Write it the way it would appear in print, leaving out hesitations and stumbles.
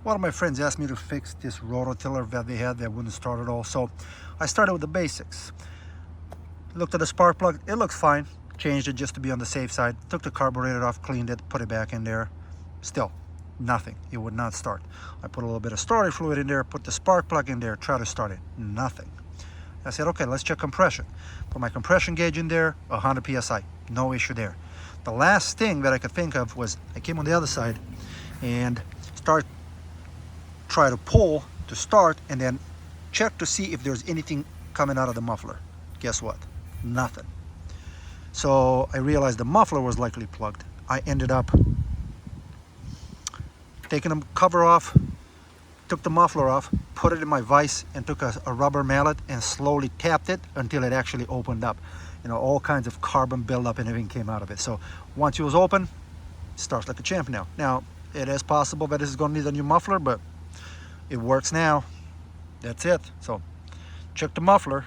One of my friends asked me to fix this rototiller that they had that wouldn't start at all. So I started with the basics. Looked at the spark plug, it looks fine. Changed it just to be on the safe side. Took the carburetor off, cleaned it, put it back in there. Still, nothing. It would not start. I put a little bit of storage fluid in there, put the spark plug in there, try to start it. Nothing. I said, okay, let's check compression. Put my compression gauge in there, 100 PSI. No issue there. The last thing that I could think of was I came on the other side and try to pull to start and then check to see if there's anything coming out of the muffler. Guess what? Nothing. So I realized the muffler was likely plugged. I ended up taking the cover off, took the muffler off, put it in my vise, and took a rubber mallet and slowly tapped it until it actually opened up. You know, all kinds of carbon buildup and everything came out of it. So once it was open, it starts like a champ now. Now, it is possible that this is going to need a new muffler, but it works now. That's it. So check the muffler.